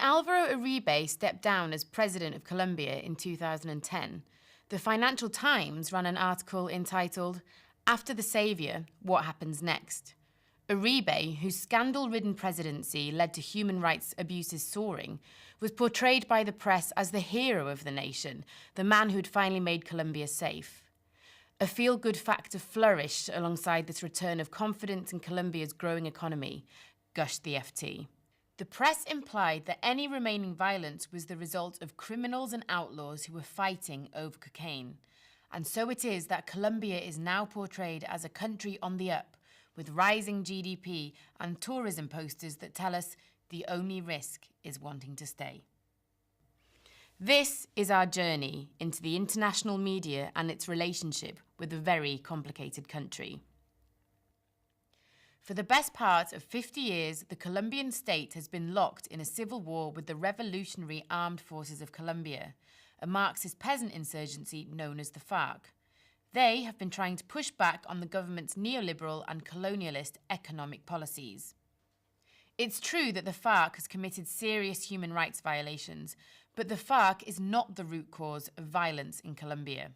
When Álvaro Uribe stepped down as president of Colombia in 2010, the Financial Times ran an article entitled, "After the Saviour, What Happens Next?" Uribe, whose scandal-ridden presidency led to human rights abuses soaring, was portrayed by the press as the hero of the nation, the man who had finally made Colombia safe. A feel-good factor flourished alongside this return of confidence in Colombia's growing economy, gushed the FT. The press implied that any remaining violence was the result of criminals and outlaws who were fighting over cocaine. And so it is that Colombia is now portrayed as a country on the up, with rising GDP and tourism posters that tell us the only risk is wanting to stay. This is our journey into the international media and its relationship with a very complicated country. For the best part of 50 years, the Colombian state has been locked in a civil war with the Revolutionary Armed Forces of Colombia, a Marxist peasant insurgency known as the FARC. They have been trying to push back on the government's neoliberal and colonialist economic policies. It's true that the FARC has committed serious human rights violations, but the FARC is not the root cause of violence in Colombia.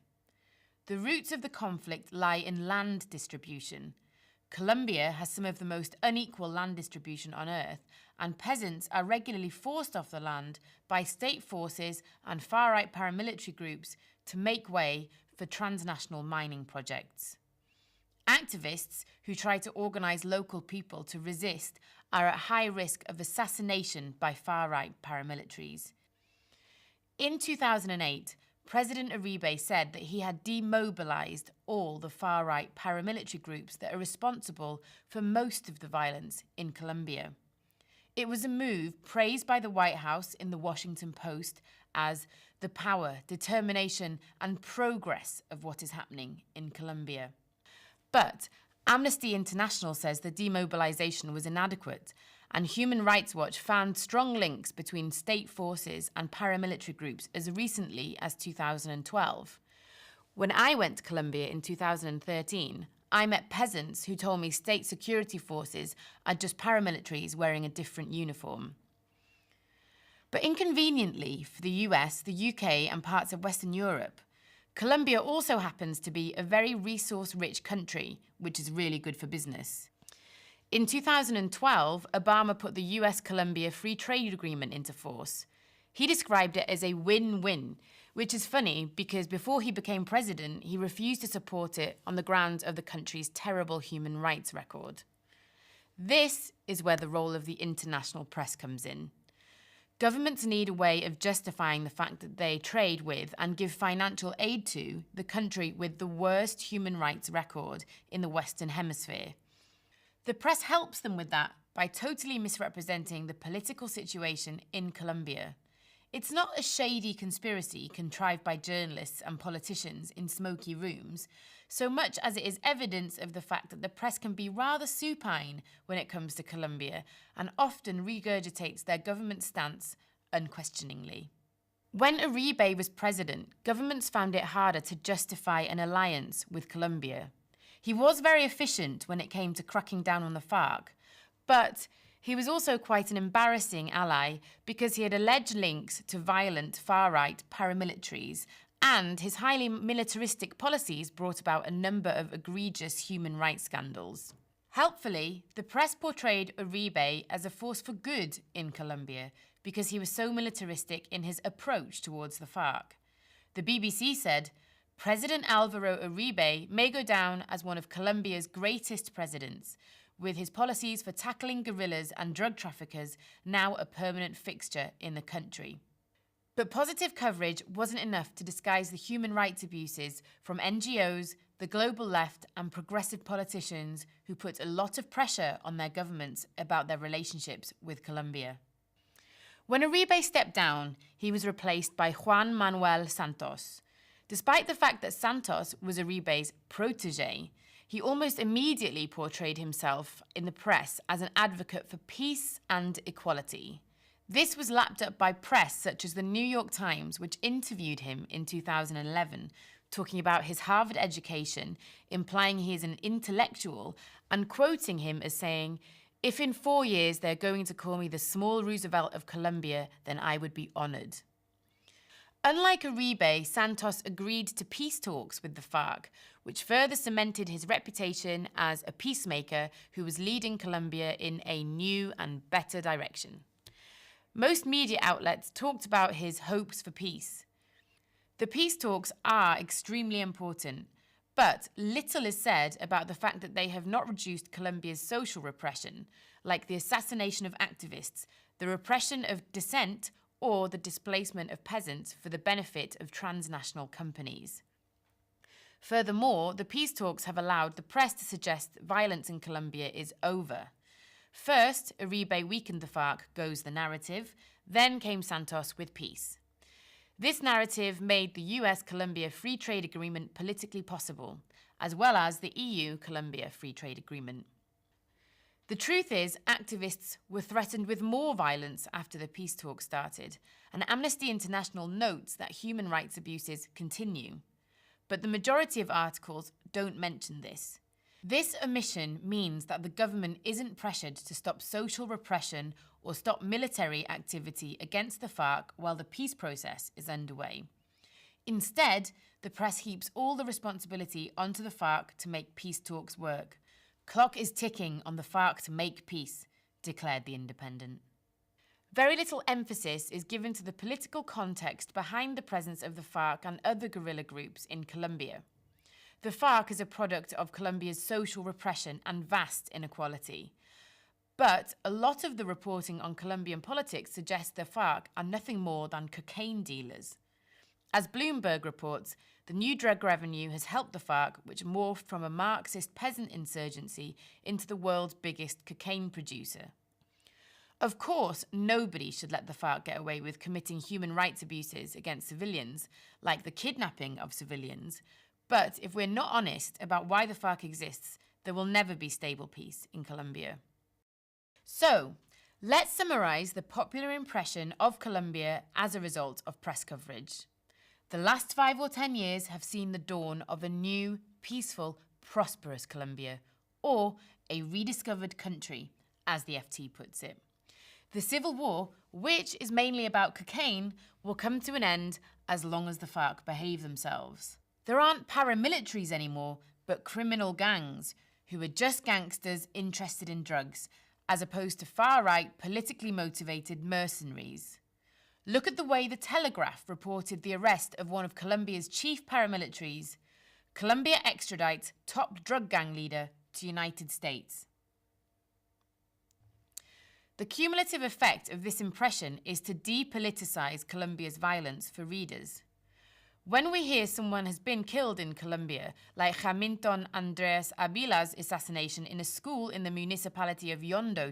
The roots of the conflict lie in land distribution. Colombia has some of the most unequal land distribution on earth, and peasants are regularly forced off the land by state forces and far-right paramilitary groups to make way for transnational mining projects. Activists who try to organise local people to resist are at high risk of assassination by far-right paramilitaries. In 2008, President Uribe said that he had demobilised all the far-right paramilitary groups that are responsible for most of the violence in Colombia. It was a move praised by the White House in the Washington Post as the power, determination and progress of what is happening in Colombia. But Amnesty International says the demobilisation was inadequate, and Human Rights Watch found strong links between state forces and paramilitary groups as recently as 2012. When I went to Colombia in 2013, I met peasants who told me state security forces are just paramilitaries wearing a different uniform. But inconveniently for the US, the UK and parts of Western Europe, Colombia also happens to be a very resource-rich country, which is really good for business. In 2012, Obama put the US-Colombia Free Trade Agreement into force. He described it as a win-win, which is funny because before he became president, he refused to support it on the grounds of the country's terrible human rights record. This is where the role of the international press comes in. Governments need a way of justifying the fact that they trade with and give financial aid to the country with the worst human rights record in the Western Hemisphere. The press helps them with that by totally misrepresenting the political situation in Colombia. It's not a shady conspiracy contrived by journalists and politicians in smoky rooms, so much as it is evidence of the fact that the press can be rather supine when it comes to Colombia and often regurgitates their government stance unquestioningly. When Uribe was president, governments found it harder to justify an alliance with Colombia. He was very efficient when it came to cracking down on the FARC, but he was also quite an embarrassing ally because he had alleged links to violent far-right paramilitaries, and his highly militaristic policies brought about a number of egregious human rights scandals. Helpfully, the press portrayed Uribe as a force for good in Colombia because he was so militaristic in his approach towards the FARC. The BBC said, "President Álvaro Uribe may go down as one of Colombia's greatest presidents, with his policies for tackling guerrillas and drug traffickers now a permanent fixture in the country." But positive coverage wasn't enough to disguise the human rights abuses from NGOs, the global left and progressive politicians who put a lot of pressure on their governments about their relationships with Colombia. When Uribe stepped down, he was replaced by Juan Manuel Santos. Despite the fact that Santos was Uribe's protégé, he almost immediately portrayed himself in the press as an advocate for peace and equality. This was lapped up by press such as the New York Times, which interviewed him in 2011, talking about his Harvard education, implying he is an intellectual, and quoting him as saying, If in 4 years they're going to call me the small Roosevelt of Colombia, then I would be honored. Unlike Uribe, Santos agreed to peace talks with the FARC, which further cemented his reputation as a peacemaker who was leading Colombia in a new and better direction. Most media outlets talked about his hopes for peace. The peace talks are extremely important, but little is said about the fact that they have not reduced Colombia's social repression, like the assassination of activists, the repression of dissent, or the displacement of peasants for the benefit of transnational companies. Furthermore, the peace talks have allowed the press to suggest that violence in Colombia is over. First, Uribe weakened the FARC, goes the narrative, then came Santos with peace. This narrative made the US-Colombia Free Trade Agreement politically possible, as well as the EU-Colombia Free Trade Agreement. The truth is, activists were threatened with more violence after the peace talks started, and Amnesty International notes that human rights abuses continue. But the majority of articles don't mention this. This omission means that the government isn't pressured to stop social repression or stop military activity against the FARC while the peace process is underway. Instead, the press heaps all the responsibility onto the FARC to make peace talks work. Clock is ticking on the FARC to make peace, declared The Independent. Very little emphasis is given to the political context behind the presence of the FARC and other guerrilla groups in Colombia. The FARC is a product of Colombia's social repression and vast inequality. But a lot of the reporting on Colombian politics suggests the FARC are nothing more than cocaine dealers. As Bloomberg reports, the new drug revenue has helped the FARC, which morphed from a Marxist peasant insurgency into the world's biggest cocaine producer. Of course, nobody should let the FARC get away with committing human rights abuses against civilians, like the kidnapping of civilians. But if we're not honest about why the FARC exists, there will never be stable peace in Colombia. So, let's summarize the popular impression of Colombia as a result of press coverage. The last 5 or 10 years have seen the dawn of a new, peaceful, prosperous Colombia, or a rediscovered country, as the FT puts it. The civil war, which is mainly about cocaine, will come to an end as long as the FARC behave themselves. There aren't paramilitaries anymore, but criminal gangs, who are just gangsters interested in drugs, as opposed to far-right, politically motivated mercenaries. Look at the way The Telegraph reported the arrest of one of Colombia's chief paramilitaries. Colombia extradites top drug gang leader to United States. The cumulative effect of this impression is to depoliticize Colombia's violence for readers. When we hear someone has been killed in Colombia, like Hamilton Andres Avila's assassination in a school in the municipality of Yondo,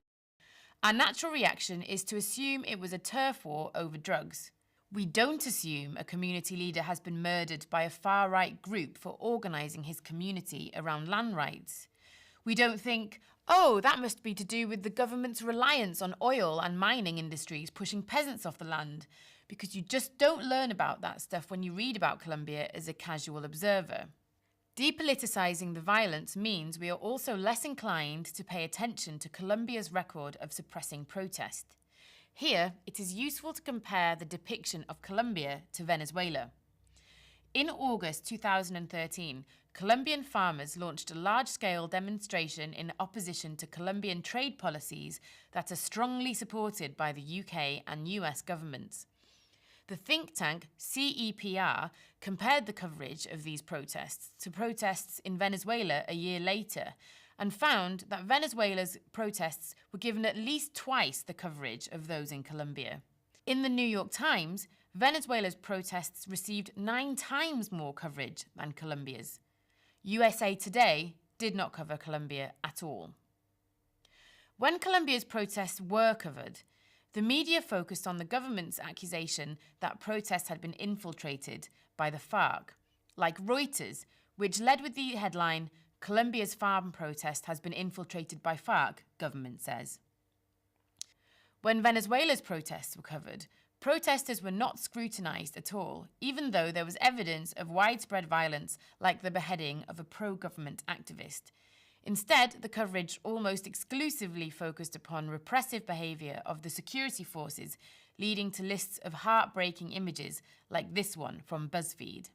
our natural reaction is to assume it was a turf war over drugs. We don't assume a community leader has been murdered by a far-right group for organising his community around land rights. We don't think, oh, that must be to do with the government's reliance on oil and mining industries pushing peasants off the land, because you just don't learn about that stuff when you read about Colombia as a casual observer. Depoliticizing the violence means we are also less inclined to pay attention to Colombia's record of suppressing protest. Here, it is useful to compare the depiction of Colombia to Venezuela. In August 2013, Colombian farmers launched a large-scale demonstration in opposition to Colombian trade policies that are strongly supported by the UK and US governments. The think tank CEPR compared the coverage of these protests to protests in Venezuela a year later and found that Venezuela's protests were given at least twice the coverage of those in Colombia. In the New York Times, Venezuela's protests received 9 times more coverage than Colombia's. USA Today did not cover Colombia at all. When Colombia's protests were covered, the media focused on the government's accusation that protests had been infiltrated by the FARC, like Reuters, which led with the headline, "Colombia's farm protest has been infiltrated by FARC, government says." When Venezuela's protests were covered, protesters were not scrutinized at all, even though there was evidence of widespread violence like the beheading of a pro-government activist. Instead, the coverage almost exclusively focused upon repressive behaviour of the security forces, leading to lists of heartbreaking images like this one from BuzzFeed.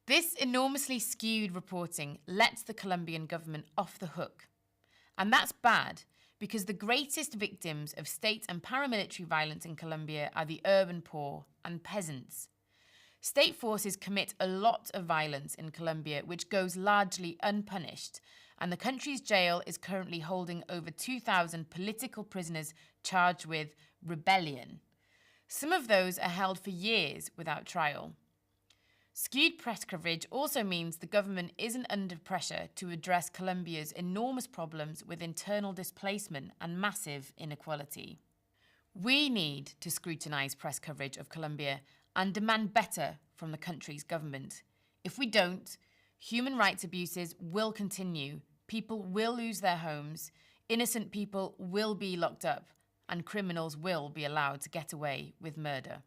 This enormously skewed reporting lets the Colombian government off the hook. And that's bad, because the greatest victims of state and paramilitary violence in Colombia are the urban poor and peasants. State forces commit a lot of violence in Colombia, which goes largely unpunished, and the country's jail is currently holding over 2,000 political prisoners charged with rebellion. Some of those are held for years without trial. Skewed press coverage also means the government isn't under pressure to address Colombia's enormous problems with internal displacement and massive inequality. We need to scrutinise press coverage of Colombia and demand better from the country's government. If we don't, human rights abuses will continue, people will lose their homes, innocent people will be locked up, and criminals will be allowed to get away with murder.